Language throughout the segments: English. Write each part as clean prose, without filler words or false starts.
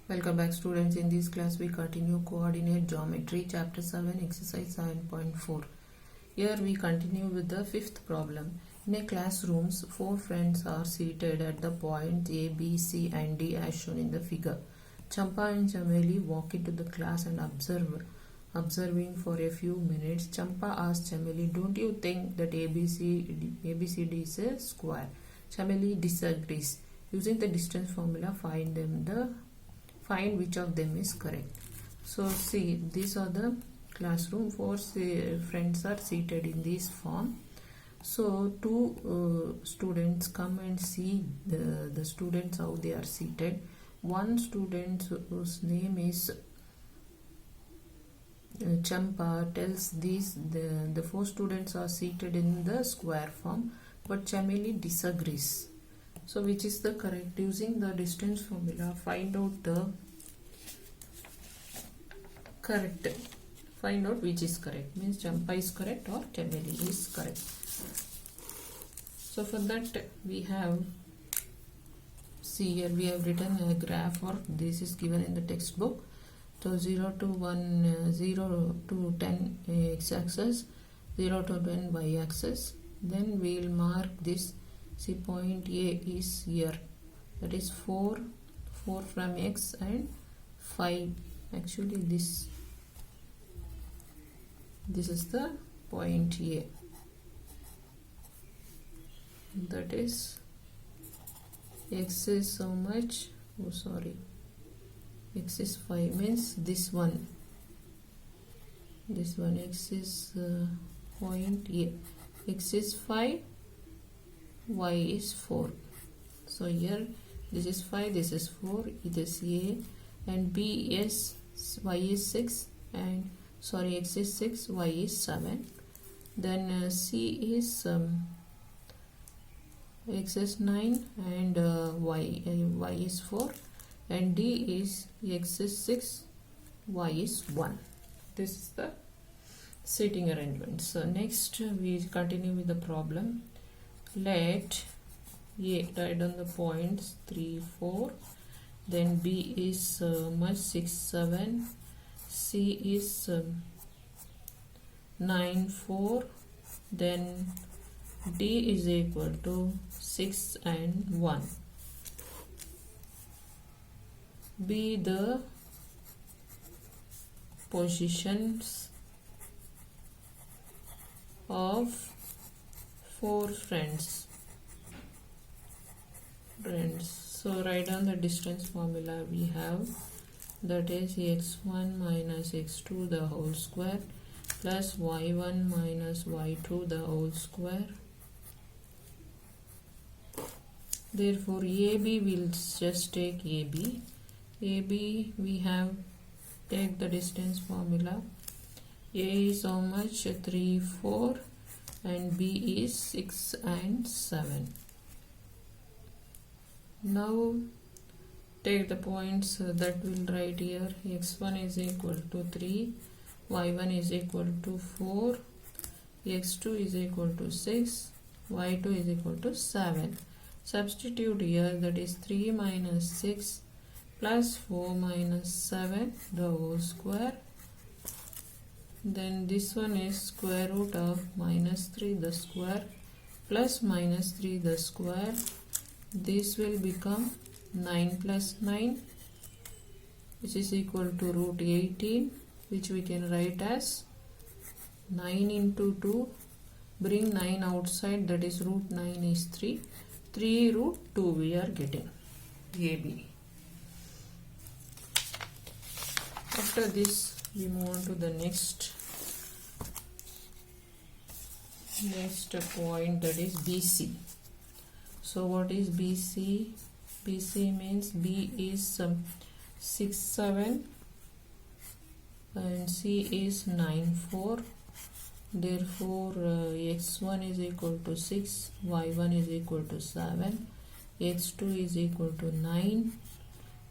Welcome back, students. In this class we continue coordinate geometry chapter 7 exercise 7.4. Here we continue with the fifth problem. In a classroom, four friends are seated at the point A, B, C and D as shown in the figure. Champa and Chameli walk into the class and observing for a few minutes. Champa asks Chameli, "Don't you think that ABCD is a square?" Chameli disagrees. Using the distance formula, find which of them is correct. So see, these are the classroom. Four friends are seated in this form. So two students come and see the students how they are seated. One student whose name is Champa tells the four students are seated in the square form, but Chameli disagrees. So which is the correct? Using the distance formula, find out the correct. Find out which is correct. Means Champa is correct or Chameli is correct. So for that we have, see here we have written a graph, or this is given in the textbook. So 0 to 10 x-axis, 0 to 10 y-axis. Then we will mark this. See, point A is here, that is 4 from X and 5. Actually this is the point A, that is X is so much, X is 5, means this one X is point A, X is 5, Y is 4. So here this is 5, this is 4, it is A, and B is Y is 6, and X is 6, Y is 7. Then C is X is 9 and Y is 4, and D is X is 6, Y is 1. This is the seating arrangement. So next we continue with the problem. Let A, write down the points 3, 4. Then B is 6, 7. C is 9, 4. Then D is equal to 6 and 1. Be the positions of four friends. So write down the distance formula we have, that is x1 minus x2 the whole square plus y1 minus y2 the whole square. Therefore AB will just take AB. AB we have, take the distance formula. A is how much? 3, 4. And B is 6 and 7. Now take the points that we'll write here. X1 is equal to 3, Y1 is equal to 4, X2 is equal to 6, Y2 is equal to 7. Substitute here, that is 3 minus 6 plus 4 minus 7 the whole square. Then this one is square root of minus 3 the square plus minus 3 the square. This will become 9 plus 9, which is equal to root 18, which we can write as 9 into 2. Bring 9 outside, that is root 9 is 3. 3 root 2 we are getting AB. After this we move on to the next point, that is BC. So what is BC? BC means B is 6, 7 and C is 9, 4. Therefore x1 is equal to 6, y1 is equal to 7, x2 is equal to 9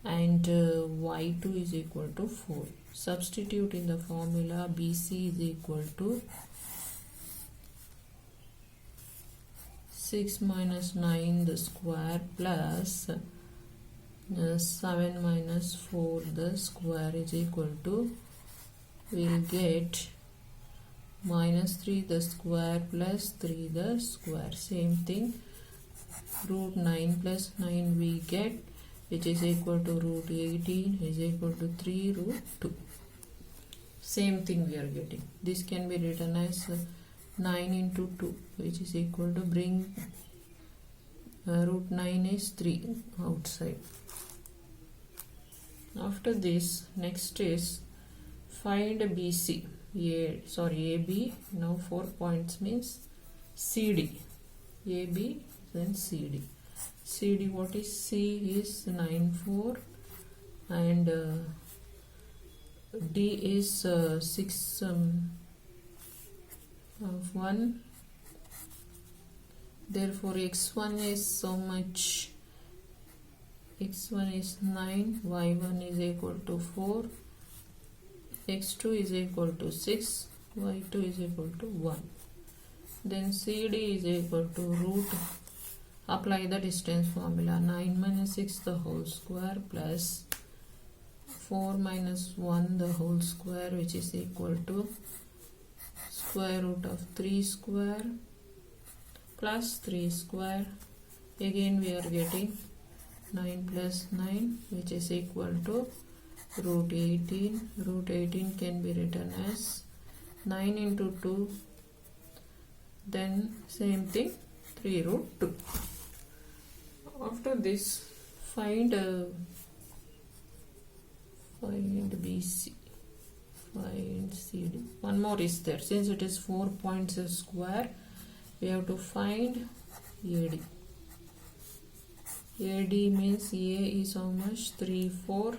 and y2 is equal to 4. Substitute in the formula. BC is equal to 6 minus 9 the square plus 7 minus 4 the square is equal to, we'll get minus 3 the square plus 3 the square. Same thing, root 9 plus 9 we get, which is equal to root 18 is equal to 3 root 2. Same thing we are getting. This can be written as 9 into 2, which is equal to, bring root 9 is 3 outside. After this, next is find BC. AB. Now 4 points means CD. AB then CD. CD, what is C is 9, 4, and D is 6 of 1. Therefore x1 is so much, x1 is 9, y1 is equal to 4, x2 is equal to 6, y2 is equal to 1. Then CD is equal to root, apply the distance formula, 9 minus 6 the whole square plus 4 minus 1 the whole square, which is equal to square root of 3 square plus 3 square. Again we are getting 9 plus 9, which is equal to root 18. Root 18 can be written as 9 into 2, then same thing, 3 root 2. After this, find BC, find CD. One more is there. Since it is 4 points a square, we have to find AD. AD means A is how much? 3, 4,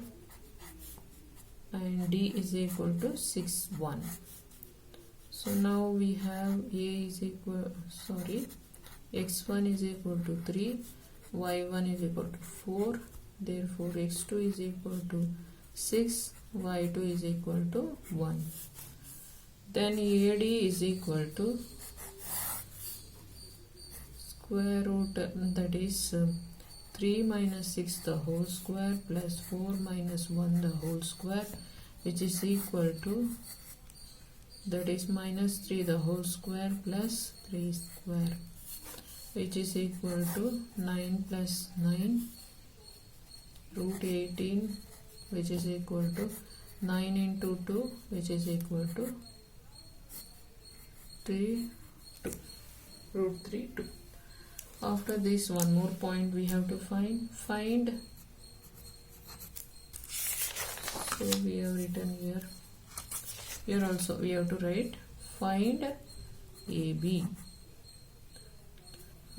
and D is equal to 6, 1. So now we have A is equal, x1 is equal to 3, y1 is equal to 4, therefore x2 is equal to 6, y2 is equal to 1. Then AD is equal to square root, that is 3 minus 6 the whole square plus 4 minus 1 the whole square, which is equal to, that is minus 3 the whole square plus 3 square, which is equal to 9 plus 9 root 18, which is equal to 9 into 2, which is equal to 3, 2, root 3, 2. After this, one more point we have to find. So we have written here. Here also we have to write find AB.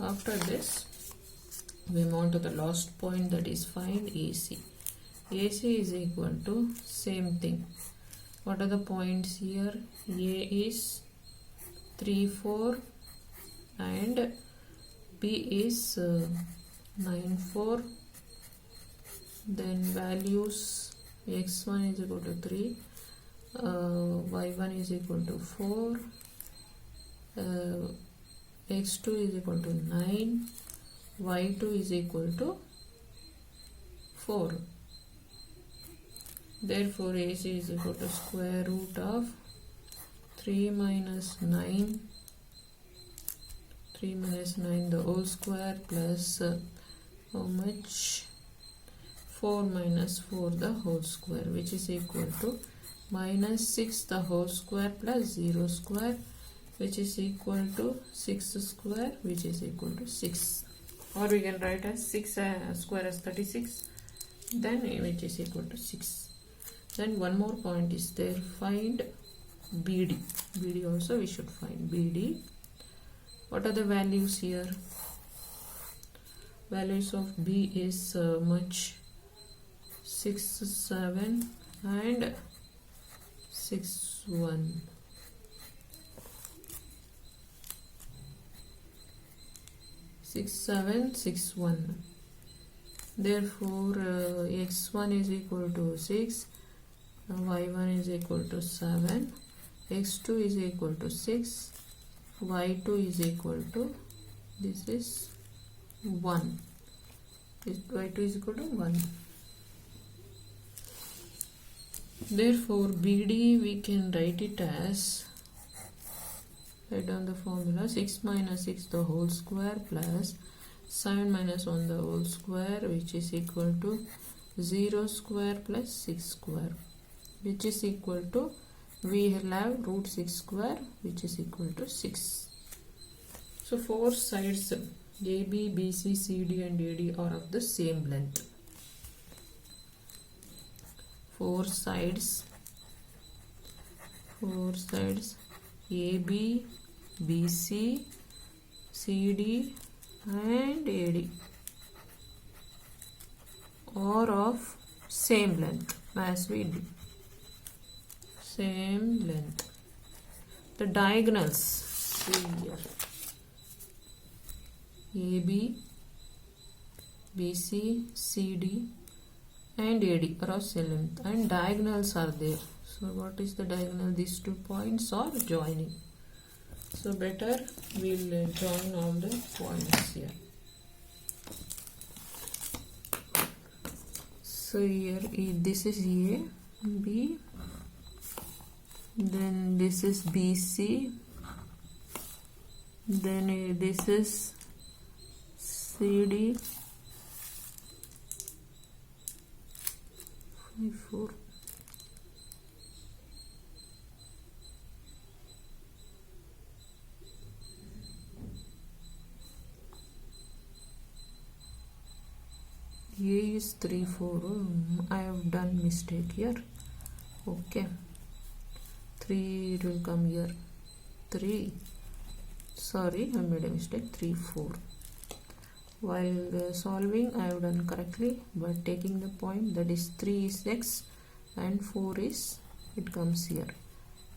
After this, we move on to the last point, that is find AC. AC is equal to same thing. What are the points here? A is 3, 4 and B is 9, 4. Then values, x1 is equal to 3, y1 is equal to 4, x2 is equal to 9, y2 is equal to 4. Therefore AC is equal to square root of 3 minus 9 the whole square plus how much? 4 minus 4 the whole square, which is equal to minus 6 the whole square plus 0 square, which is equal to 6 square, which is equal to 6. Or we can write as 6 square as 36, then which is equal to 6. Then one more point is there, find BD. BD also we should find BD. What are the values here? Values of B is much 6, 7 and 6, 1. Six, 7, 6, 1. Therefore x1 is equal to 6, y1 is equal to 7, x2 is equal to 6, y2 is equal to, this is 1. y2 is equal to 1. Therefore, BD we can write it as, write down the formula, 6 minus 6 the whole square plus 7 minus 1 the whole square, which is equal to 0 square plus 6 square, which is equal to, we will have root 6 square, which is equal to 6. So 4 sides AB, BC, CD and AD are of the same length. 4 sides AB, BC, CD and AD are of same length, as we did. Same length. The diagonals, see here, AB, BC, CD and AD are of same length, and diagonals are there. So what is the diagonal? These 2 points are joining. So better we'll join all the points here. So here this is A, B, then this is BC, then this is CD, 4. A is 3, 4. I have done mistake here. Okay. 3 will come here. 3. Sorry, I made a mistake. 3, 4. While solving, I have done correctly, but taking the point, that is 3 is x and 4 is, it comes here,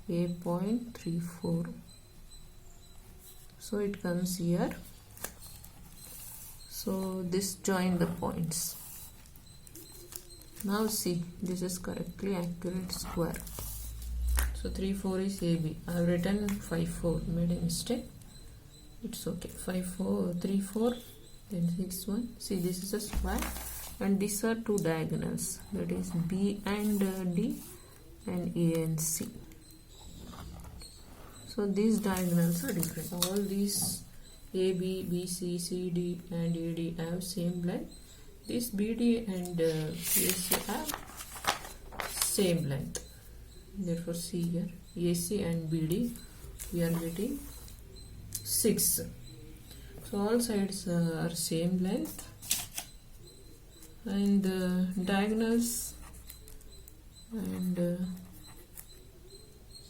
A point 3, 4. So it comes here. So this join the points. Now see, this is correctly accurate square. So 3, 4 is AB. I have written 5, 4. Made a mistake. It's okay. 5, 4, 3, 4. Then 6, 1. See, this is a square. And these are 2 diagonals. That is B and D and A and C. So these diagonals are different. All these AB, BC, CD and AD have same length. This BD and AC have same length. Therefore, see here, AC and BD we are getting 6. So all sides are same length, and diagonals, and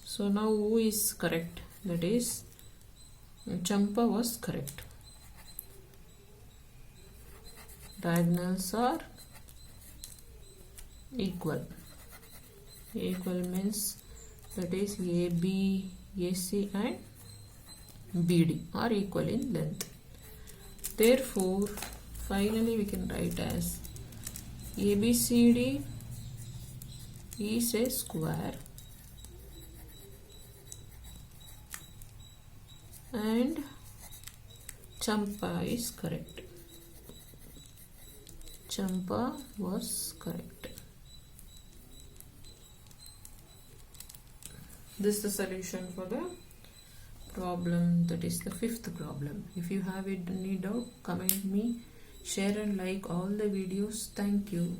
so now who is correct? That is, Champa was correct. Diagonals are equal. Equal means that is AB, AC and BD are equal in length. Therefore, finally we can write as ABCD is a square and Champa is correct. Champa was correct. This is the solution for the problem, that is the 5th problem. If you have any doubt, comment me, share and like all the videos. Thank you.